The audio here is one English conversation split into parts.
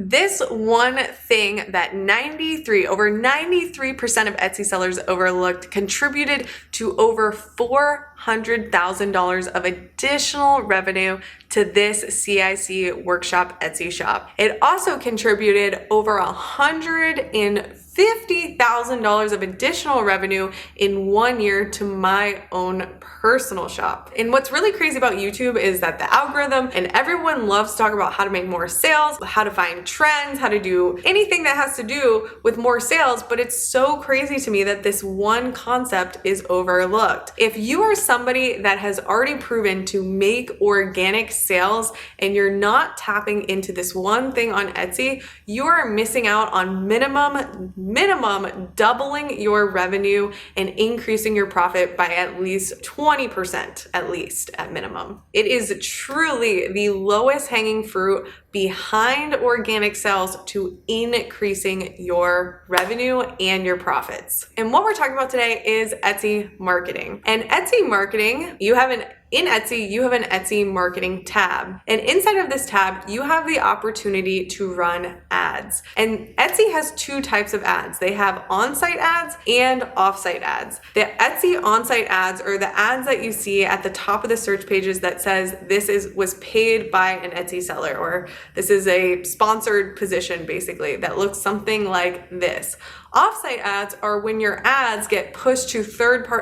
This one thing that over 93% of Etsy sellers overlooked contributed to over $400,000 of additional revenue to this CIC Workshop Etsy shop. It also contributed over $150,000 of additional revenue in 1 year to my own personal shop. And what's really crazy about YouTube is that the algorithm and everyone loves to talk about how to make more sales, how to find trends, how to do anything that has to do with more sales, but it's so crazy to me that this one concept is overlooked. If you are somebody that has already proven to make organic sales and you're not tapping into this one thing on Etsy, you are missing out on minimum doubling your revenue and increasing your profit by at least 20%, at least at minimum. It is truly the lowest hanging fruit behind organic sales to increasing your revenue and your profits. And what we're talking about today is Etsy marketing. And Etsy marketing, in Etsy, you have an Etsy marketing tab. And inside of this tab, you have the opportunity to run ads. And Etsy has two types of ads. They have on-site ads and off-site ads. The Etsy on-site ads are the ads that you see at the top of the search pages that says was paid by an Etsy seller, or this is a sponsored position basically that looks something like this. Off-site ads are when your ads get pushed to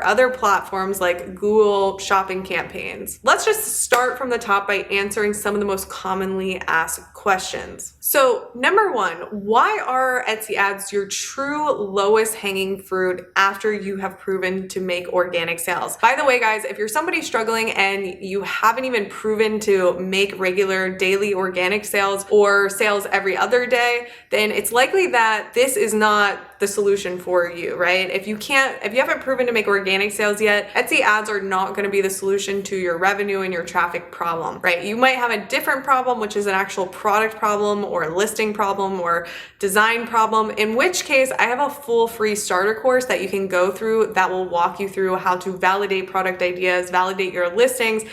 other platforms like Google Shopping campaigns. Let's just start from the top by answering some of the most commonly asked questions. So number one, why are Etsy ads your true lowest hanging fruit after you have proven to make organic sales? By the way, guys, if you're somebody struggling and you haven't even proven to make regular daily organic sales or sales every other day, then it's likely that this is not the solution for you, right? If you haven't proven to make organic sales yet, Etsy ads are not going to be the solution to your revenue and your traffic problem, right? You might have a different problem, which is an actual product problem or a listing problem or design problem, in which case I have a full free starter course that you can go through that will walk you through how to validate product ideas, validate your listings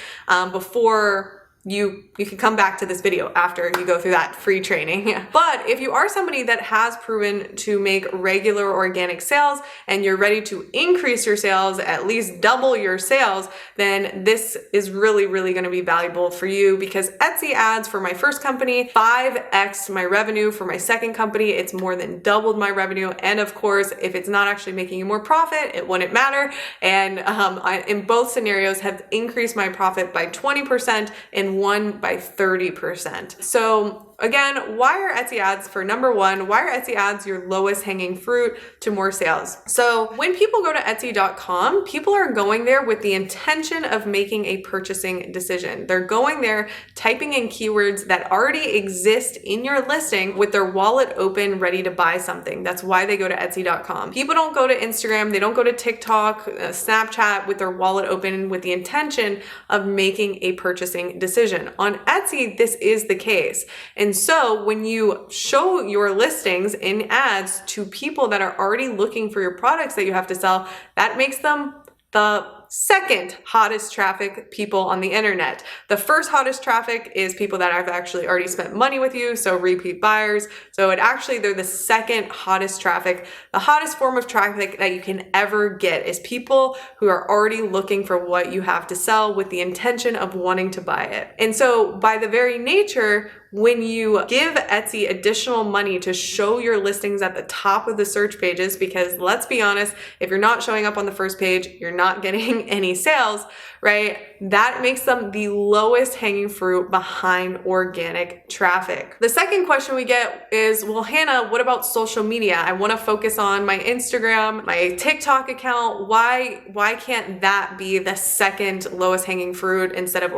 before you can come back to this video after you go through that free training. But if you are somebody that has proven to make regular organic sales and you're ready to increase your sales, at least double your sales, then this is really, really going to be valuable for you, because Etsy ads for my first company 5x my revenue. For my second company, it's more than doubled my revenue. And of course, if it's not actually making you more profit, it wouldn't matter. And I, in both scenarios, have increased my profit by 20% and one by 30%. So again, why are Etsy ads, for number one, why are Etsy ads your lowest hanging fruit to more sales? So when people go to Etsy.com, people are going there with the intention of making a purchasing decision. They're going there, typing in keywords that already exist in your listing with their wallet open, ready to buy something. That's why they go to Etsy.com. People don't go to Instagram, they don't go to TikTok, Snapchat with their wallet open with the intention of making a purchasing decision. On Etsy, this is the case. And so when you show your listings in ads to people that are already looking for your products that you have to sell, that makes them the second hottest traffic people on the internet. The first hottest traffic is people that have actually already spent money with you, so repeat buyers. So they're the second hottest traffic. The hottest form of traffic that you can ever get is people who are already looking for what you have to sell with the intention of wanting to buy it. And so by the very nature, when you give Etsy additional money to show your listings at the top of the search pages, because let's be honest, if you're not showing up on the first page, you're not getting any sales, right? That makes them the lowest hanging fruit behind organic traffic. The second question we get is, well, Hannah, what about social media? I want to focus on my Instagram, my TikTok account. Why can't that be the second lowest hanging fruit instead of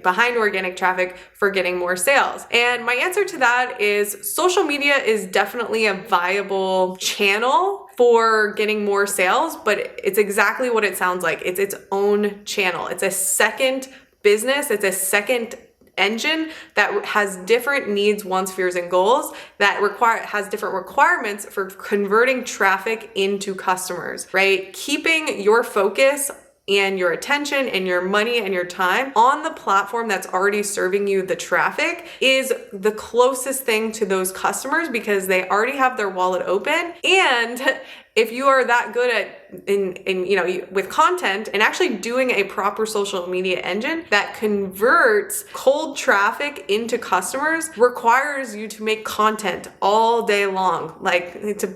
behind organic traffic for getting more sales? And my answer to that is social media is definitely a viable channel for getting more sales, but it's exactly what it sounds like. It's its own channel. It's a second business. It's a second engine that has different needs, wants, fears, and goals that has different requirements for converting traffic into customers, right? Keeping your focus and your attention and your money and your time on the platform that's already serving you the traffic is the closest thing to those customers because they already have their wallet open. And if you are that good at with content and actually doing a proper social media engine that converts cold traffic into customers, requires you to make content all day long,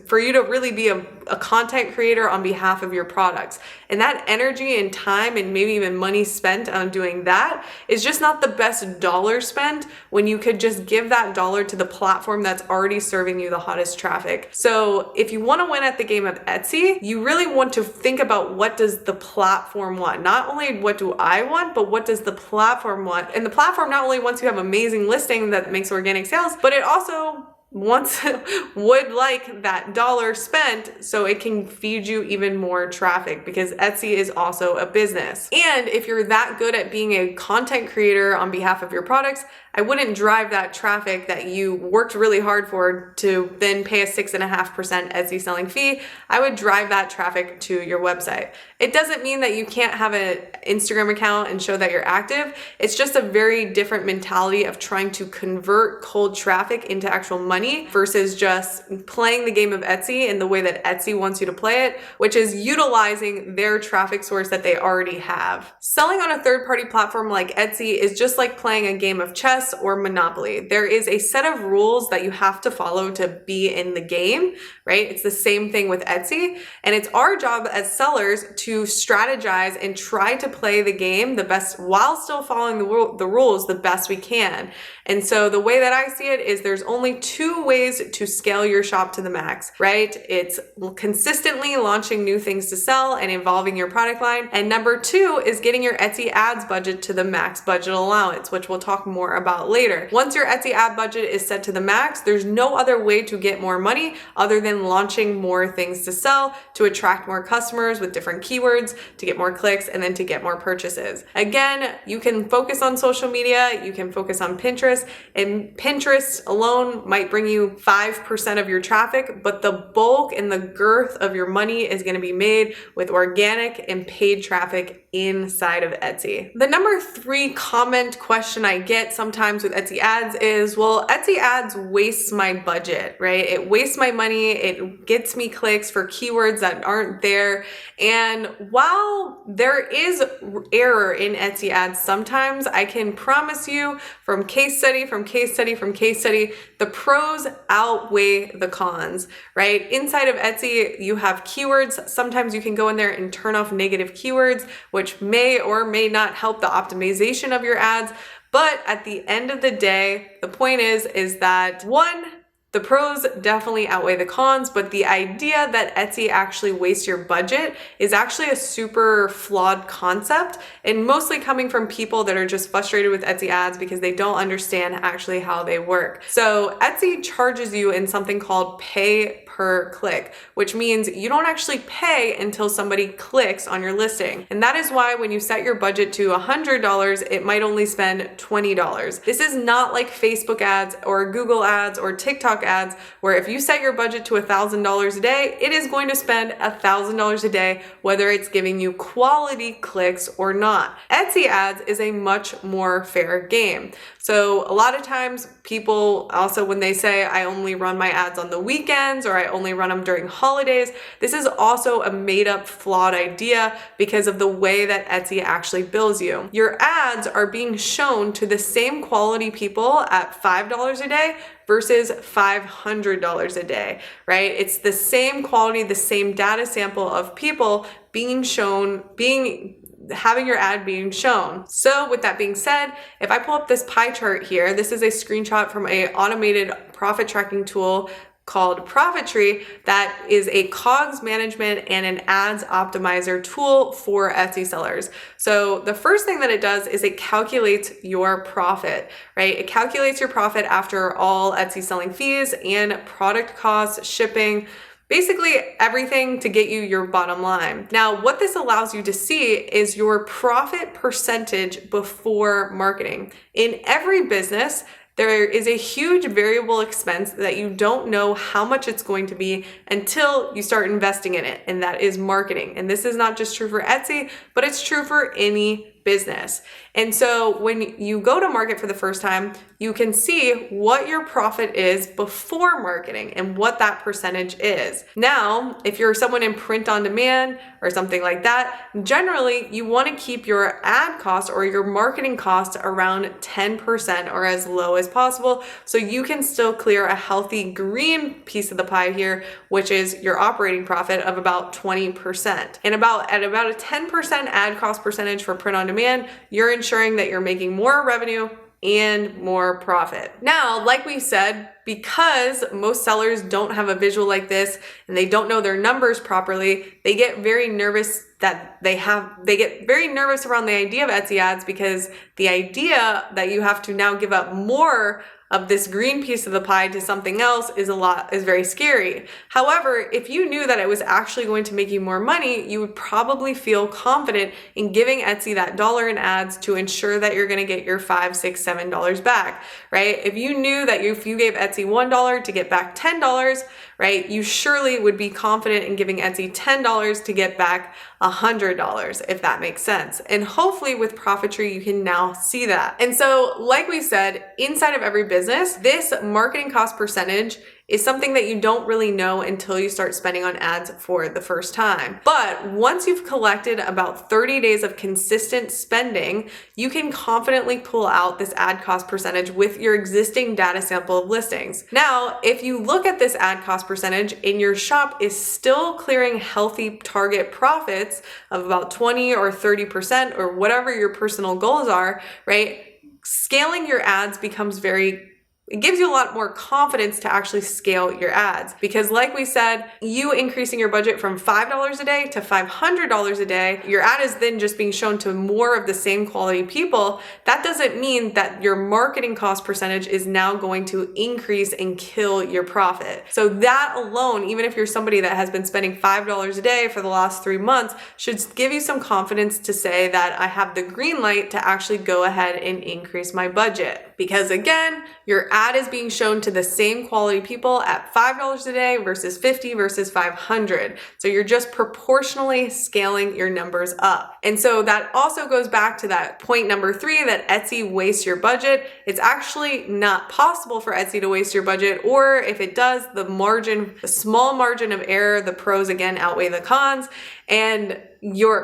for you to really be a content creator on behalf of your products. And that energy and time and maybe even money spent on doing that is just not the best dollar spent when you could just give that dollar to the platform that's already serving you the hottest traffic. So if you want to win at the game of Etsy, you really want to think about what does the platform want. Not only what do I want, but what does the platform want? And the platform not only wants you to have amazing listing that makes organic sales, but it also would like that dollar spent so it can feed you even more traffic, because Etsy is also a business. And if you're that good at being a content creator on behalf of your products, I wouldn't drive that traffic that you worked really hard for to then pay a 6.5% Etsy selling fee. I would drive that traffic to your website. It doesn't mean that you can't have an Instagram account and show that you're active. It's just a very different mentality of trying to convert cold traffic into actual money versus just playing the game of Etsy in the way that Etsy wants you to play it, which is utilizing their traffic source that they already have. Selling on a third-party platform like Etsy is just like playing a game of chess or Monopoly. There is a set of rules that you have to follow to be in the game, right? It's the same thing with Etsy. And it's our job as sellers to strategize and try to play the game the best while still following the rules the best we can. And so the way that I see it is there's only two ways to scale your shop to the max, right? It's consistently launching new things to sell and evolving your product line. And number two is getting your Etsy ads budget to the max budget allowance, which we'll talk more about later. Once your Etsy ad budget is set to the max, there's no other way to get more money other than launching more things to sell to attract more customers with different keywords, to get more clicks, and then to get more purchases. Again, you can focus on social media, you can focus on Pinterest, and Pinterest alone might bring you 5% of your traffic, but the bulk and the girth of your money is going to be made with organic and paid traffic inside of Etsy. The number 3 comment question I get sometimes with Etsy ads is, well, Etsy ads wastes my budget, right? It wastes my money. It gets me clicks for keywords that aren't there. And while there is error in Etsy ads sometimes, I can promise you from case study, the pros outweigh the cons, right? Inside of Etsy, you have keywords. Sometimes you can go in there and turn off negative keywords, which may or may not help the optimization of your ads. But at the end of the day, the point is that one, the pros definitely outweigh the cons, but the idea that Etsy actually wastes your budget is actually a super flawed concept, and mostly coming from people that are just frustrated with Etsy ads because they don't understand actually how they work. So Etsy charges you in something called pay per click, which means you don't actually pay until somebody clicks on your listing. And that is why when you set your budget to $100, it might only spend $20. This is not like Facebook ads or Google ads or TikTok ads, where if you set your budget to $1,000 a day, it is going to spend $1,000 a day, whether it's giving you quality clicks or not. Etsy ads is a much more fair game. So a lot of times people also, when they say I only run my ads on the weekends or I only run them during holidays, this is also a made up flawed idea because of the way that Etsy actually bills you. Your ads are being shown to the same quality people at $5 a day versus $500 a day, right? It's the same quality, the same data sample of people being shown, having your ad being shown. So with that being said, if I pull up this pie chart here, this is a screenshot from an automated profit tracking tool called Profitry that is a COGS management and an ads optimizer tool for Etsy sellers. So the first thing that it does is it calculates your profit, right? It calculates your profit after all Etsy selling fees and product costs, shipping, basically everything to get you your bottom line. Now, what this allows you to see is your profit percentage before marketing. In every business, There is a huge variable expense that you don't know how much it's going to be until you start investing in it, and that is marketing. And this is not just true for Etsy, but it's true for any business. And so when you go to market for the first time, you can see what your profit is before marketing and what that percentage is. Now, if you're someone in print on demand or something like that, generally you want to keep your ad cost or your marketing cost around 10% or as low as possible, so you can still clear a healthy green piece of the pie here, which is your operating profit of about 20%. And at about a 10% ad cost percentage for print on demand, you're ensuring that you're making more revenue and more profit. Now, like we said, because most sellers don't have a visual like this and they don't know their numbers properly, they get very nervous around the idea of Etsy ads, because the idea that you have to now give up more of this green piece of the pie to something else is very scary. However, if you knew that it was actually going to make you more money, you would probably feel confident in giving Etsy that dollar in ads to ensure that you're going to get your $5, $6, $7 back, right? If you knew that if you gave Etsy $1 to get back $10, right, you surely would be confident in giving Etsy $10 to get back $100, if that makes sense. And hopefully with Profitry, you can now see that. And so, like we said, inside of every business, this marketing cost percentage is something that you don't really know until you start spending on ads for the first time. But once you've collected about 30 days of consistent spending, you can confidently pull out this ad cost percentage with your existing data sample of listings. Now, if you look at this ad cost percentage and your shop is still clearing healthy target profits of about 20 or 30% or whatever your personal goals are, right? Scaling your ads it gives you a lot more confidence to actually scale your ads, because like we said, you increasing your budget from $5 a day to $500 a day, your ad is then just being shown to more of the same quality people. That doesn't mean that your marketing cost percentage is now going to increase and kill your profit. So that alone, even if you're somebody that has been spending $5 a day for the last 3 months, should give you some confidence to say that I have the green light to actually go ahead and increase my budget. Because again, your ad is being shown to the same quality people at $5 a day versus $50 versus $500. So you're just proportionally scaling your numbers up. And so that also goes back to that point number 3, that Etsy wastes your budget. It's actually not possible for Etsy to waste your budget, or if it does, the small margin of error, the pros again outweigh the cons. And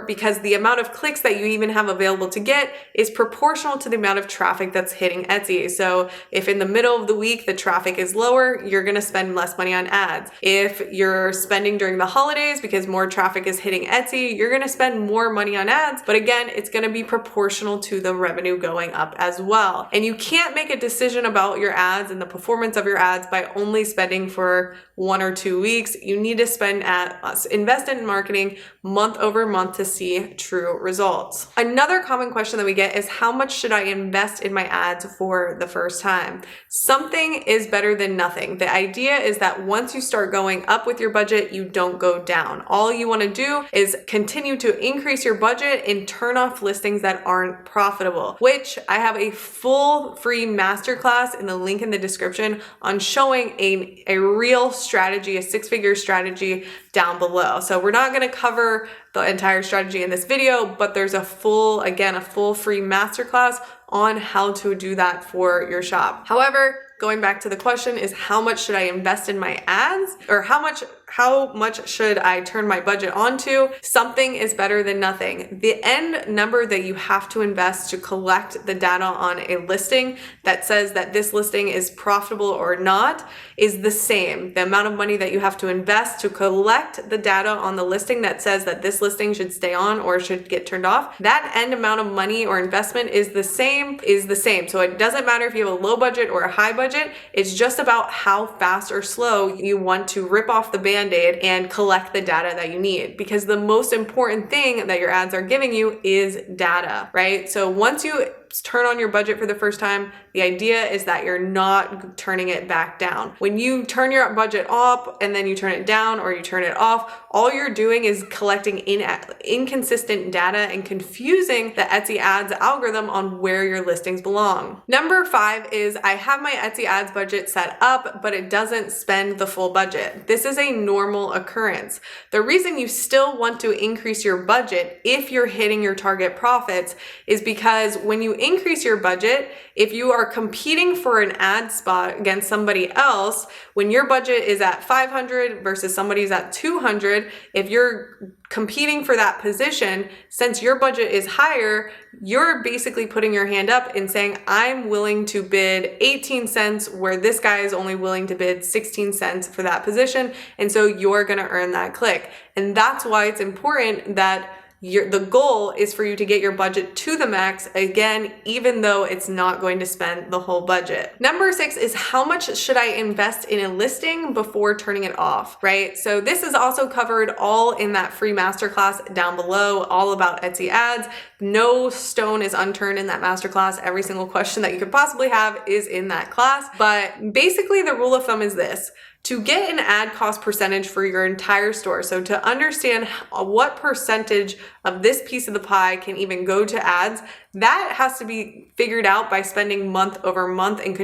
because the amount of clicks that you even have available to get is proportional to the amount of traffic that's hitting Etsy. So if in the middle of the week the traffic is lower, you're going to spend less money on ads. If you're spending during the holidays because more traffic is hitting Etsy, you're going to spend more money on ads. But again, it's going to be proportional to the revenue going up as well. And you can't make a decision about your ads and the performance of your ads by only spending for 1 or 2 weeks. You need to invest in marketing month over month to see true results. Another common question that we get is, how much should I invest in my ads for the first time? Something is better than nothing. The idea is that once you start going up with your budget, you don't go down. All you want to do is continue to increase your budget and turn off listings that aren't profitable, which I have a full free masterclass in the link in the description on showing a real strategy, a 6-figure strategy down below. So we're not going to cover the entire strategy in this video, but there's a full free masterclass on how to do that for your shop. However, going back to the question is, how much should I invest in my ads, or how much should I turn my budget onto? Something is better than nothing. The end number that you have to invest to collect the data on a listing that says that this listing is profitable or not is the same. The amount of money that you have to invest to collect the data on the listing that says that this listing should stay on or should get turned off, that end amount of money or investment is the same. So it doesn't matter if you have a low budget or a high budget. It's just about how fast or slow you want to rip off the Band-Aid and collect the data that you need, because the most important thing that your ads are giving you is data, right? So once you turn on your budget for the first time, the idea is that you're not turning it back down. When you turn your budget up and then you turn it down or you turn it off, all you're doing is collecting inconsistent data and confusing the Etsy ads algorithm on where your listings belong. Number 5 is I have my Etsy ads budget set up, but it doesn't spend the full budget. This is a normal occurrence. The reason you still want to increase your budget if you're hitting your target profits is because when you increase your budget, if you are competing for an ad spot against somebody else, when your budget is at 500 versus somebody's at 200, if you're competing for that position, since your budget is higher, you're basically putting your hand up and saying, I'm willing to bid 18 cents where this guy is only willing to bid 16 cents for that position. And so you're gonna earn that click. And that's why it's important that the goal is for you to get your budget to the max, again, even though it's not going to spend the whole budget. Number 6 is how much should I invest in a listing before turning it off, right? So this is also covered all in that free masterclass down below, all about Etsy ads. No stone is unturned in that masterclass. Every single question that you could possibly have is in that class. But basically the rule of thumb is this: to get an ad cost percentage for your entire store, so to understand what percentage of this piece of the pie can even go to ads, that has to be figured out by spending month over month and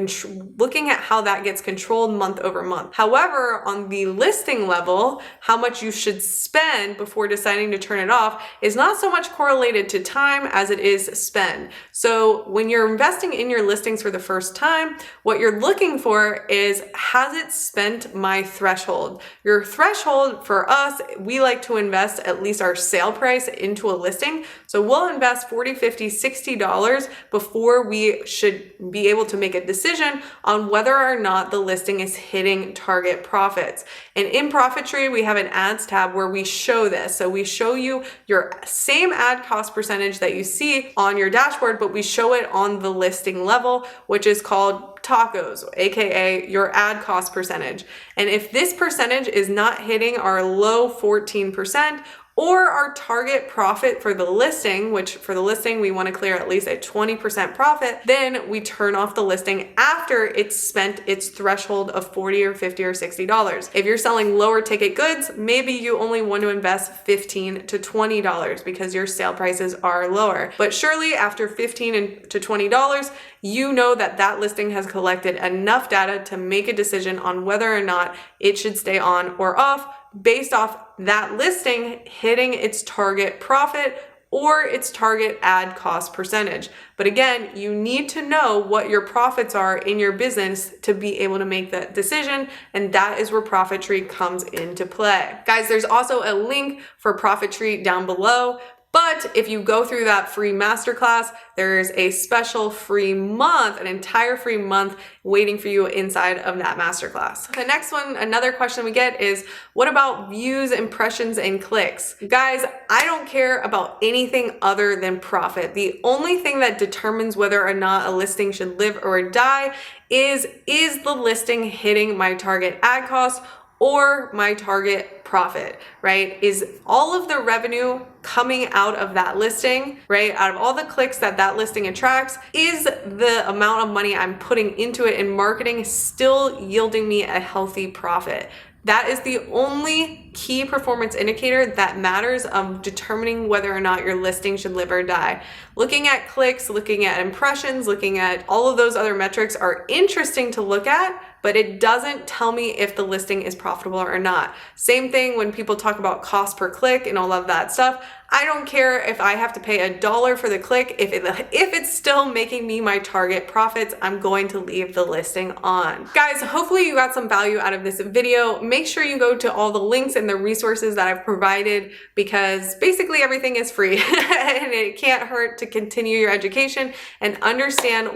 looking at how that gets controlled month over month. However, on the listing level, how much you should spend before deciding to turn it off is not so much correlated to time as it is spend. So when you're investing in your listings for the first time, what you're looking for is, has it spent my threshold? Your threshold for us, we like to invest at least our sale price into a listing. So we'll invest $40, $50, $60 before we should be able to make a decision on whether or not the listing is hitting target profits. And in Profitry, we have an ads tab where we show this. So we show you your same ad cost percentage that you see on your dashboard, but we show it on the listing level, which is called tacos, aka your ad cost percentage. And if this percentage is not hitting our low 14% or our target profit for the listing, which for the listing we want to clear at least a 20% profit, then we turn off the listing after it's spent its threshold of $40 or $50 or $60. If you're selling lower ticket goods, maybe you only want to invest $15 to $20 because your sale prices are lower. But surely after $15 to $20, you know that that listing has collected enough data to make a decision on whether or not it should stay on or off based off that listing hitting its target profit or its target ad cost percentage. But again, you need to know what your profits are in your business to be able to make that decision, and that is where Profitry comes into play. Guys, there's also a link for Profitry down below. But if you go through that free masterclass, there's a special free month, an entire free month waiting for you inside of that masterclass. The next one, another question we get is, what about views, impressions, and clicks? Guys, I don't care about anything other than profit. The only thing that determines whether or not a listing should live or die is the listing hitting my target ad cost or my target profit, right? Is all of the revenue coming out of that listing, right? Out of all the clicks that that listing attracts, is the amount of money I'm putting into it in marketing still yielding me a healthy profit? That is the only key performance indicator that matters of determining whether or not your listing should live or die. Looking at clicks, looking at impressions, looking at all of those other metrics are interesting to look at, but it doesn't tell me if the listing is profitable or not. Same thing when people talk about cost per click and all of that stuff. I don't care if I have to pay $1 for the click. If it's still making me my target profits, I'm going to leave the listing on. Guys, hopefully you got some value out of this video. Make sure you go to all the links and the resources that I've provided, because basically everything is free and it can't hurt to continue your education and understand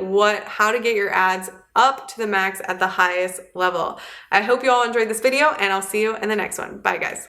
how to get your ads up to the max at the highest level. I hope you all enjoyed this video, and I'll see you in the next one. Bye guys.